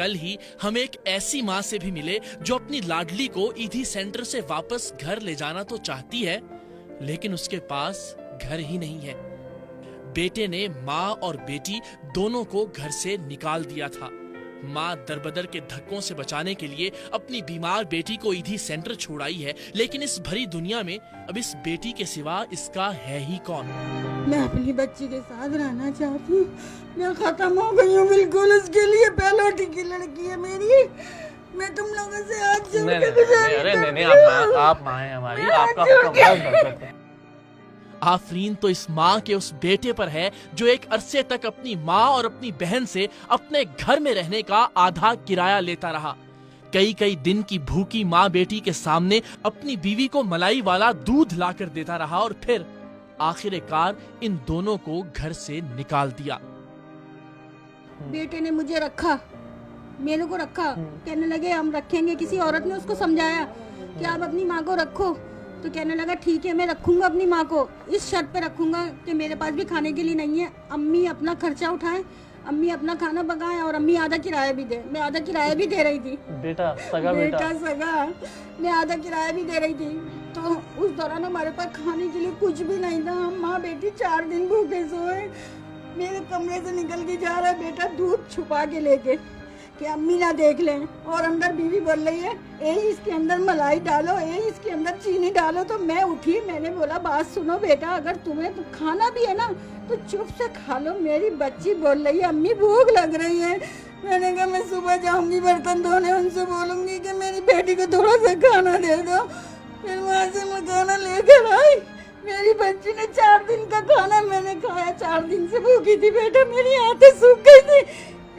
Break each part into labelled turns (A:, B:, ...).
A: कल ही हम एक ऐसी माँ से भी मिले जो अपनी लाडली को ईदी सेंटर से वापस घर ले जाना तो चाहती है, लेकिन उसके पास घर ही नहीं है। बेटे ने माँ और बेटी दोनों को घर से निकाल दिया था। माँ दरबदर के धक्कों से बचाने के लिए अपनी बीमार बेटी को ईदी सेंटर छोड़ाई है, लेकिन इस भरी दुनिया में अब इस बेटी के सिवा इसका है ही कौन।
B: मैं अपनी बच्ची के साथ रहना चाहती हूँ। मैं खत्म हो गई हूँ बिल्कुल। उसके लिए पहलोटी की लड़की है मेरी। मैं तुम लोगों से हाथ जोड़ के गुजारिश करती हूँ।
C: आप माँ हैं हमारी, आपका हुक्म।
A: आफरीन तो इस माँ के उस बेटे पर है जो एक अरसे तक अपनी माँ और अपनी बहन से अपने घर में रहने का आधा किराया लेता रहा। कई दिन की भूखी माँ बेटी के सामने अपनी बीवी को मलाई वाला दूध लाकर देता रहा और फिर आखिरकार इन दोनों को घर से निकाल दिया।
B: बेटे ने मुझे रखा, मेरे को रखा। कहने लगे हम रखेंगे। किसी औरत ने उसको समझाया कि आप अपनी माँ को रखो, तो कहने लगा ठीक है मैं रखूंगा अपनी माँ को, इस शर्त पे रखूंगा कि मेरे पास भी खाने के लिए नहीं है। अम्मी अपना खर्चा उठाए, अम्मी अपना खाना पकाए और अम्मी आधा किराया भी दे। मैं आधा किराया भी दे रही थी।
C: बेटा सगा बेटा
B: सगा मैं आधा किराया भी दे रही थी। तो उस दौरान हमारे पास खाने के लिए कुछ भी नहीं था। हम माँ बेटी 4 दिन भूखे सोए। मेरे कमरे से निकल के जा रहा है बेटा दूध छुपा के लेके कि अम्मी ना देख लें, और अंदर बीवी बोल रही है ए इसके अंदर मलाई डालो, ए इसके अंदर चीनी डालो। तो मैं उठी, मैंने बोला बात सुनो बेटा, अगर तुम्हें तो खाना भी है ना तो चुप से खा लो। मेरी बच्ची बोल रही है अम्मी भूख लग रही है। मैंने कहा मैं सुबह जाऊंगी बर्तन धोने, उनसे बोलूंगी कि मेरी बेटी को थोड़ा सा खाना दे दो। फिर वहाँ से मैं खाना लेकर आई। मेरी बच्ची ने 4 दिन का खाना मैंने खाया। 4 दिन से भूखी थी बेटा, मेरी आंखें सूख गई थी।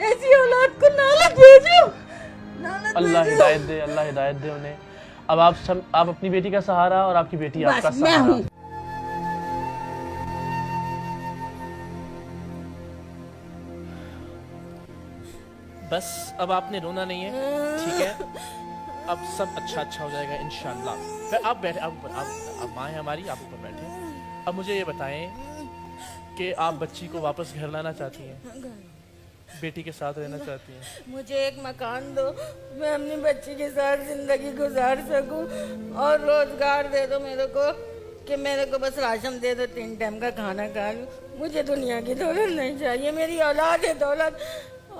B: ऐसी औलाद को नालत भेजो, नालत
C: अल्लाह
B: भेजो।
C: हिदायत दे, अल्लाह हिदायत दे उन्हें। अब आप अपनी बेटी का सहारा और आपकी बेटी आपका
B: बस मैं
C: सहारा।
B: हूँ।
A: बस अब आपने रोना नहीं है, ठीक है? अब सब अच्छा हो जाएगा इंशाल्लाह। फिर आप बैठे, आप माँ हैं हमारी, आप ऊपर बैठे। अब मुझे ये बताएं कि आप बच्ची को वापस घर लाना चाहती हैं, बेटी के साथ रहना चाहती हैं।
B: मुझे एक मकान दो, मैं अपनी बच्ची के साथ जिंदगी गुजार सकूं, और रोजगार दे दो मेरे को कि मेरे को बस राशन दे दो, 3 टाइम का खाना खा लूं। मुझे दुनिया की दौलत नहीं चाहिए, मेरी औलाद है दौलत।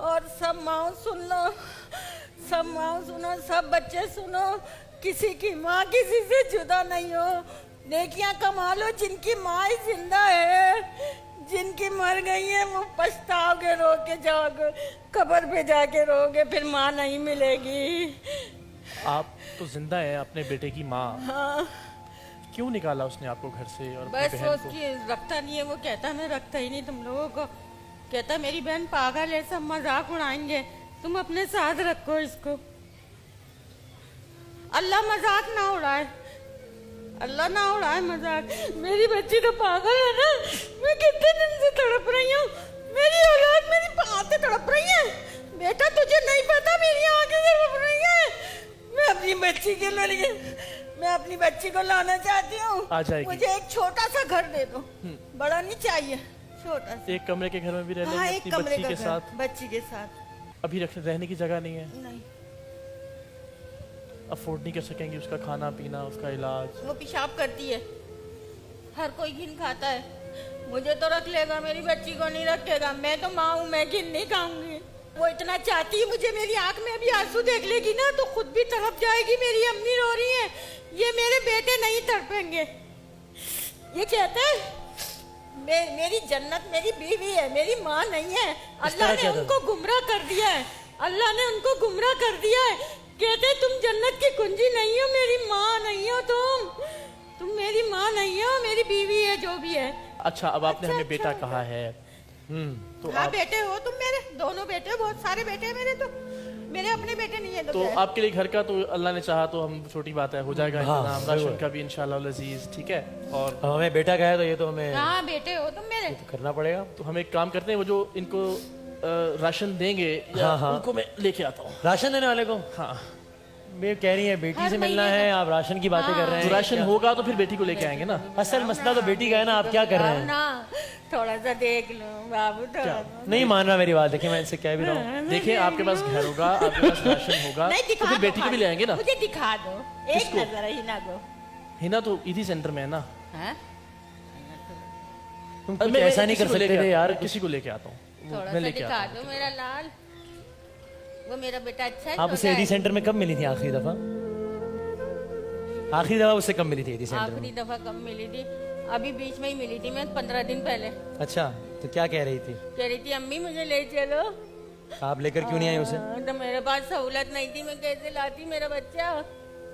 B: और सब माँ सुन लो, सब माँ सुनो, सब बच्चे सुनो, किसी की माँ किसी से जुदा नहीं हो। नेकियां कमा लो जिनकी माँ ही जिंदा है, जिनकी मर गई है वो पछताओगे, रो के जाओगे, कब्र पे जाके रोगे, फिर माँ नहीं मिलेगी।
A: आप तो जिंदा हैं, अपने बेटे की माँ।
B: हाँ
A: क्यों निकाला उसने आपको घर से और अपनी
B: बस
A: बहन
B: वो
A: को?
B: उसकी रखता नहीं है। वो कहता मैं रखता ही नहीं तुम लोगों को। कहता मेरी बहन पागल है, सब मजाक उड़ाएंगे, तुम अपने साथ रखो इसको। अल्लाह मजाक ना उड़ाए, अल्लाह ना उड़ाए मजाक। मेरी बच्ची तो पागल है ना, मैं कितने दिन से तड़प रही हूँ। मेरी औलाद मेरी आंखें तड़प रही है। बेटा तुझे नहीं पता मेरी आंखें तड़प रही है। मैं अपनी बच्ची के लिए, मैं अपनी बच्ची को लाना चाहती हूँ।
A: आ जाएगी।
B: मुझे एक छोटा सा घर दे दो, बड़ा नहीं चाहिए, छोटा सा।
A: एक कमरे के घर में भी रह
B: हाँ
A: लेंगे
B: एक
A: अपनी
B: कमरे
A: बच्ची
B: का
A: के
B: घर,
A: साथ।
B: बच्ची के साथ।
A: अभी रहने की जगह नहीं है,
B: नहीं
A: अफोर्ड नहीं कर सकेंगे उसका खाना पीना, उसका इलाज।
B: वो पेशाब करती है, हर कोई घिन खाता है। मुझे तो रख लेगा, मेरी बच्ची को नहीं रखेगा। मैं तो माँ हूँ, मैं घिन नहीं खाऊंगी। वो इतना चाहती है मुझे, मेरी आंख में अभी आंसू देख लेगी ना तो खुद भी तड़प जाएगी। मेरी अम्मी रो रही है, ये मेरे बेटे नहीं तड़पेंगे। ये कहता है मेरी जन्नत मेरी बीवी है, मेरी माँ नहीं है। अल्लाह ने उनको गुमराह कर दिया है, अल्लाह ने उनको गुमराह कर दिया है। कहते तुम जन्नत की कुंजी नहीं हो, मेरी माँ नहीं हो, तुम मेरी माँ नहीं हो, मेरी बीवी है जो भी है।
A: अच्छा अब आपने हमें बेटा कहा है, तो
B: हाँ
A: आप
B: बेटे हो तुम मेरे, दोनों बेटे, बहुत सारे बेटे हैं मेरे। तो मेरे अपने बेटे नहीं है
A: तो आपके लिए घर का तो अल्लाह ने चाहा तो हम छोटी बात है, हो जाएगा
C: हाँ,
A: इंतजाम, राशन का भी इंशाल्लाह लजीज, ठीक है। और
C: हमें बेटा का है तो ये तो हमें
B: हाँ बेटे हो तुम मेरे।
C: तो करना पड़ेगा।
A: तो हम एक काम करते हैं, वो जो इनको राशन देंगे या
C: हाँ।
A: उनको मैं लेके आता हूँ।
C: राशन देने वाले को?
A: हाँ
C: मैं कह रही है बेटी
B: हर
C: से मिलना
B: महीने
C: है, आप राशन की बातें कर रहे
A: तो
C: हैं।
A: राशन होगा तो फिर बेटी को लेके आएंगे ना।
C: असल मसला तो बेटी का है ना, आप क्या कर रहे हैं?
B: ना थोड़ा सा देख लो, बाबू तो
C: नहीं मान रहा मेरी बात, देखिए मैं इनसे कह भी रहा हूँ।
A: देखिए आपके पास घर होगा, आपके पास राशन होगा,
B: नहीं
A: तो
B: दिखा
A: फिर
B: दो
A: बेटी को भी ले आएंगे ना।
B: मुझे दिखा दो एक
A: किसको?
B: नजर हिना को।
A: हिना तो इधी सेंटर में है ना।
B: हाँ?
C: तुम कुछ ऐसा नहीं कर सकते थे यार।
A: किसी को लेके आता हूँ,
B: थोड़ा
A: मैं
B: सा
A: लेके
B: दिखा
A: आता
B: दो मेरा लाल, वो मेरा बेटा अच्छा है।
C: आप उसे
B: छोटा
C: एडी
B: है।
C: सेंटर में कब मिली थी आखिरी दफा? आखिरी दफा उससे कब मिली थी एडी सेंटर
B: आखिरी
C: में?
B: दफा कब मिली थी? अभी बीच में ही मिली थी मैं 15 दिन पहले।
C: अच्छा, तो क्या कह रही थी?
B: कह रही थी अम्मी मुझे ले चलो।
C: आप लेकर क्यों नहीं आई उसे?
B: तो मेरे पास सहूलत नहीं थी, मैं कैसे लाती मेरा बच्चा?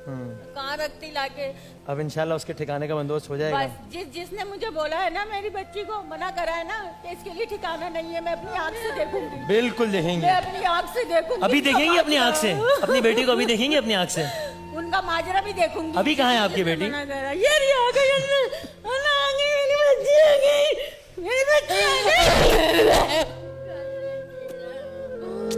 B: कहाँ रखती लाके?
C: अब इंशाल्लाह उसके ठिकाने का बंदोबस्त हो जाएगा।
B: बस जिसने मुझे बोला है ना, मेरी बच्ची को मना करा है ना कि इसके लिए ठिकाना नहीं है, मैं अपनी आंख से देखूंगी।
C: बिल्कुल देखेंगे,
B: मैं अपनी आंख से देखूंगी।
C: अभी देखेंगे अपनी आंख से, अपनी बेटी को अभी देखेंगे अपनी आंख से।
B: उनका माजरा भी देखूंगी।
C: अभी कहाँ है आपकी बेटी?
B: मना करा। ये रही आ गई अंदर। अल्लाह आ गई, मेरी बच्ची आ गई, मेरी बच्ची आ गई।